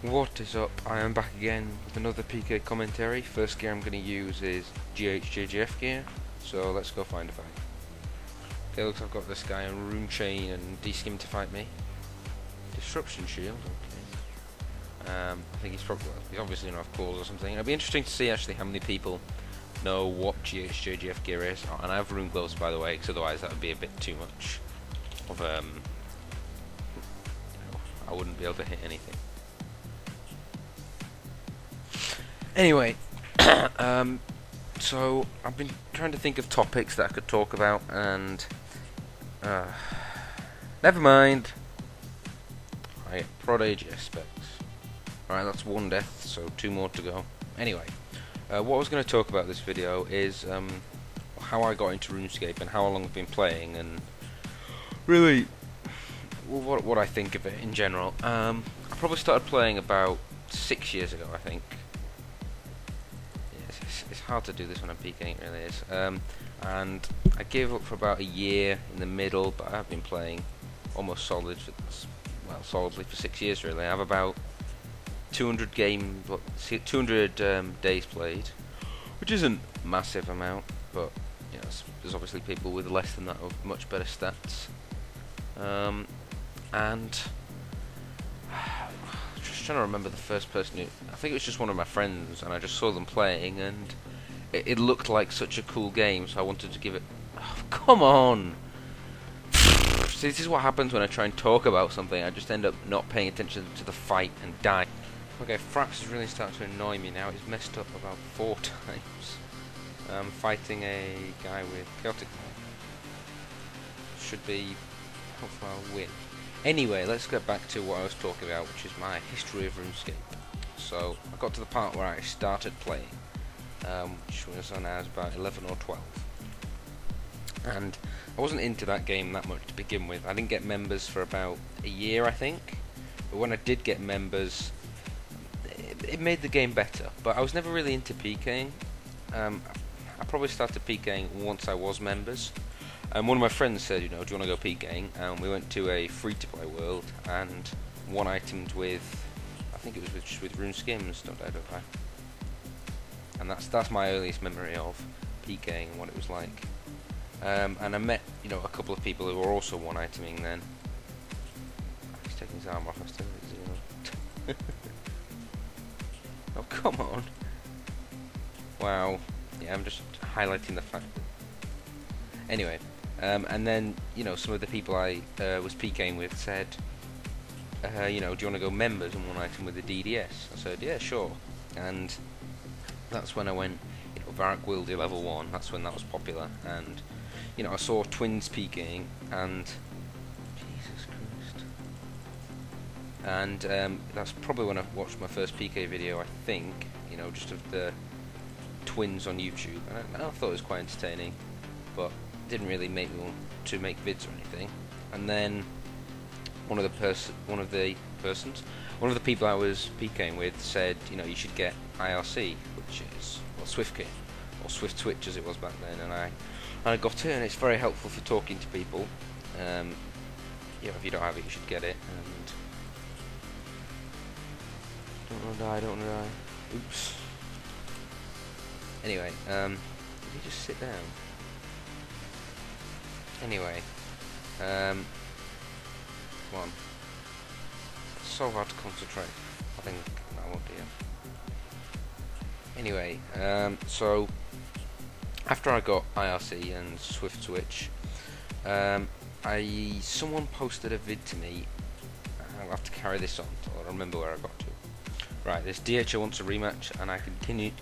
What is up? I am back again with another PK commentary. First gear I'm going to use is GHJGF gear, so let's go find a fight. Okay, looks like I've got this guy on Rune Chain and D-Skim to fight me. Disruption Shield, okay. I think he's obviously going to have calls or something. It'll be interesting to see actually how many people know what GHJGF gear is. Oh, and I have Rune Gloves, by the way, because otherwise that would be a bit too much of I wouldn't be able to hit anything. Anyway, so I've been trying to think of topics that I could talk about, and never mind. I get Prodigy aspects. Alright, that's one death, so 2 more to go. Anyway, what I was going to talk about this video is how I got into RuneScape and how long I've been playing, and really what I think of it in general. I probably started playing about 6 years ago, I think. It's hard to do this when I'm peeking, it really is. And I gave up for about a year in the middle, but I've been playing almost solidly for 6 years really. I have about 200 days played, which isn't a massive amount, but you know, there's obviously people with less than that with much better stats. And trying to remember the first person who, I think it was just one of my friends, and I just saw them playing and it looked like such a cool game, so I wanted to give it. Oh, come on! See, this is what happens when I try and talk about something. I just end up not paying attention to the fight and die. Okay, Fraps is really starting to annoy me now. He's messed up about 4 times. Fighting a guy with Chaotic Knife. Should be, hopefully I'll win. Anyway, let's get back to what I was talking about, which is my history of RuneScape. So, I got to the part where I started playing, which was when I was about 11 or 12. And I wasn't into that game that much to begin with. I didn't get members for about a year, I think. But when I did get members, it made the game better. But I was never really into PKing. I probably started PKing once I was members. And one of my friends said, you know, do you want to go PKing? And we went to a free-to-play world and one itemed with, I think it was just with Rune Skims, don't I? And that's my earliest memory of PKing and what it was like. And I met, you know, a couple of people who were also one iteming then. He's taking his arm off, I still think. Oh, come on. Wow. Yeah, I'm just highlighting the fact that. Anyway. And then, you know, some of the people I was PKing with said, you know, do you want to go members and one item with the DDS? I said, yeah, sure. And that's when I went, you know, Varrock Wildy level 1, that's when that was popular. And, you know, I saw twins PKing, and Jesus Christ. And that's probably when I watched my first PK video, I think, you know, just of the twins on YouTube. And I thought it was quite entertaining, but didn't really make me want to make vids or anything. And then one of the people I was PKing with said, you know, you should get IRC, which is, well, Swift Kit, or Swift Twitch as it was back then, and I got it, and it's very helpful for talking to people. Yeah, if you don't have it, you should get it. And don't want to die. Oops. Anyway, did he just sit down? Anyway, come on. It's so hard to concentrate. I think I won't do it. Anyway, so after I got IRC and Swift Switch, someone posted a vid to me. I'll have to carry this on until I remember where I got to. Right, this DHO wants a rematch, and I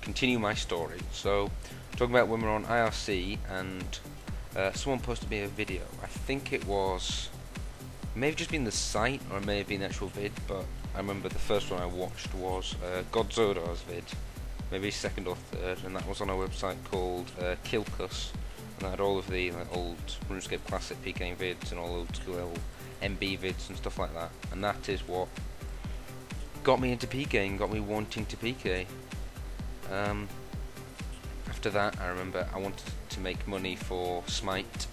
continue my story. So, talking about when we were on IRC and. Someone posted me a video. I think it was, it may have just been the site, or it may have been the actual vid, but I remember the first one I watched was Godzodar's vid, maybe second or third, and that was on a website called Kilkus, and that had all of the old RuneScape Classic PK vids and all old school MB vids and stuff like that, and that is what got me into PKing, got me wanting to PK. After that, I remember I wanted to make money for Smite,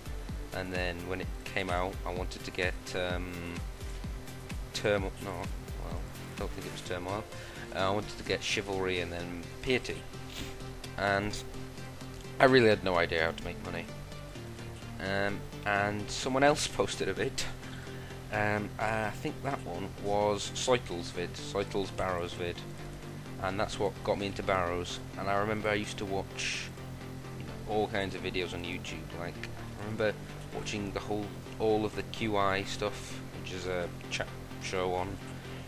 and then when it came out, I wanted to get don't think it was Turmoil. I wanted to get Chivalry and then Piety, and I really had no idea how to make money. And someone else posted a vid. I think that one was Soitel's vid, Soitel's Barrows vid, and that's what got me into Barrows. And I remember I used to watch, you know, all kinds of videos on YouTube. Like, I remember watching all of the QI stuff, which is a chat show on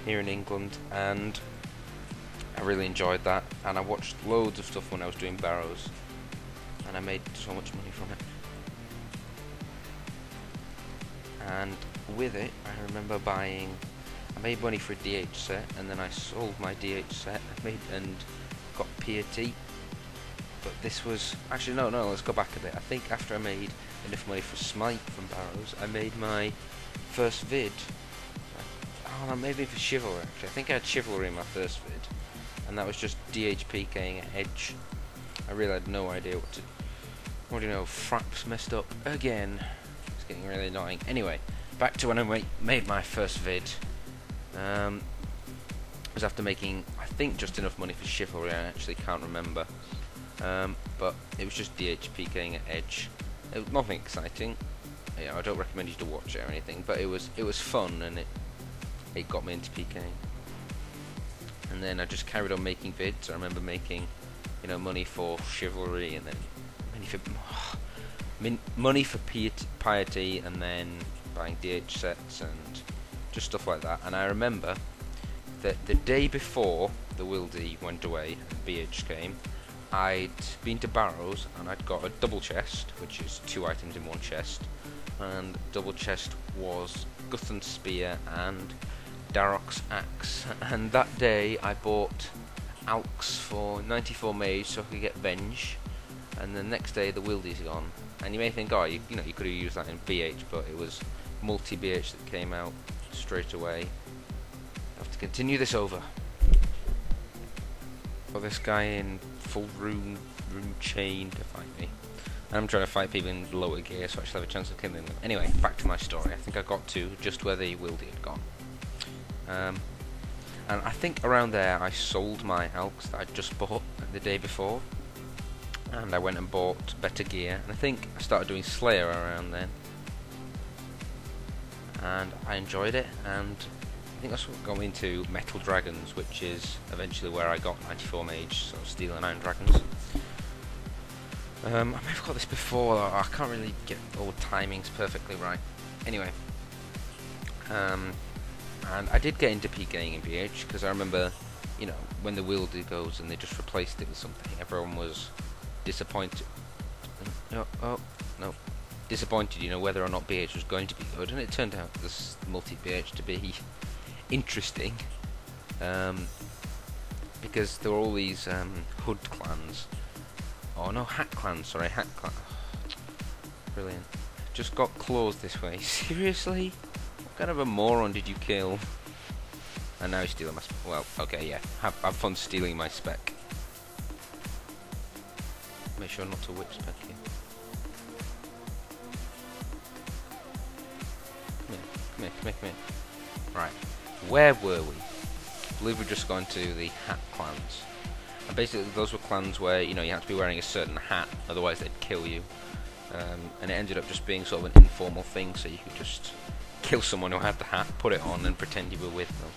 here in England, and I really enjoyed that. And I watched loads of stuff when I was doing Barrows, and I made so much money from it. And with it, I remember I made money for a DH set, and then I sold my DH set and got Piety. But this was, actually no, let's go back a bit. I think after I made enough money for Smite from Barrows, I made my first vid. Oh no, maybe for Chivalry actually. I think I had Chivalry in my first vid, and that was just DH PKing at Edge. I really had no idea what to... What do you know, Fraps messed up again. It's getting really annoying. Anyway, back to when I made my first vid. It was after making, I think, just enough money for Chivalry. I actually can't remember. But it was just DH PKing at Edge. It was nothing exciting. You know, I don't recommend you to watch it or anything, but it was fun, and it got me into PKing. And then I just carried on making vids. I remember making, you know, money for Chivalry, and then money for Piety, and then buying DH sets and just stuff like that. And I remember that the day before the Wildy went away and BH came, I'd been to Barrows and I'd got a double chest, which is 2 items in one chest, and double chest was Guthan's Spear and Darok's Axe. And that day I bought Alks for 94 mage so I could get Venge, and the next day the Wildy's gone. And you may think, oh, you know, you could have used that in BH, but it was multi-BH that came out straight away. I have to continue this over. Got this guy in full rune chain to fight me, and I'm trying to fight people in lower gear, so I should have a chance of killing them. Anyway, back to my story. I think I got to just where the Wildy had gone. And I think around there I sold my Alks that I'd just bought the day before, and I went and bought better gear, and I think I started doing Slayer around then, and I enjoyed it, and I think that's what got me into Metal Dragons, which is eventually where I got 94 mage, so Steel and Iron Dragons. I may have got this before, I can't really get all the timings perfectly right. Anyway, and I did get into PKing in BH, because I remember, you know, when the Wildy goes and they just replaced it with something, everyone was disappointed. No, disappointed, you know, whether or not BH was going to be good, and it turned out this multi-BH to be interesting, because there were all these hood clans. Oh no, hat clans, sorry, hat clan. Brilliant. Just got claws this way. Seriously? What kind of a moron did you kill? And now he's stealing my spec. Well, okay, yeah. Have fun stealing my spec. Make sure not to whip spec you. Come here. Right. Where were we? I believe we've just gone to the hat clans. And basically those were clans where, you know, you had to be wearing a certain hat, otherwise they'd kill you. And it ended up just being sort of an informal thing, so you could just kill someone who had the hat, put it on, and pretend you were with them.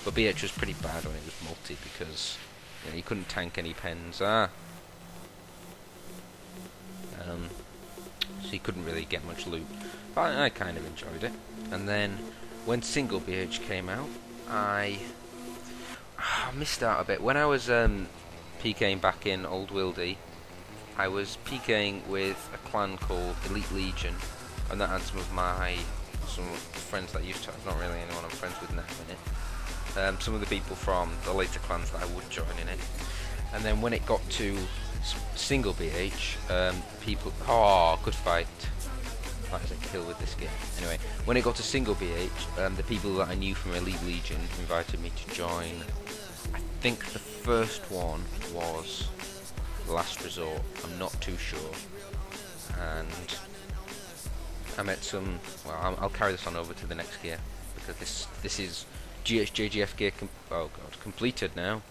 But BH was pretty bad when it was multi, because, you know, you couldn't tank any pens. So you couldn't really get much loot. But I kind of enjoyed it. And then when single BH came out, I missed out a bit. When I was PKing back in Old Wildy, I was PKing with a clan called Elite Legion, and that had some friends that I used to have, not really anyone I'm friends with now in it. Some of the people from the later clans that I would join in it. And then when it got to single BH, people... Oh, good fight. That is a kill with this game. Anyway, when it got to single BH, the people that I knew from Elite Legion invited me to join. I think the first one was Last Resort, I'm not too sure. And I met some... Well, I'll carry this on over to the next gear, because this is GHJGF gear. Oh god, completed now.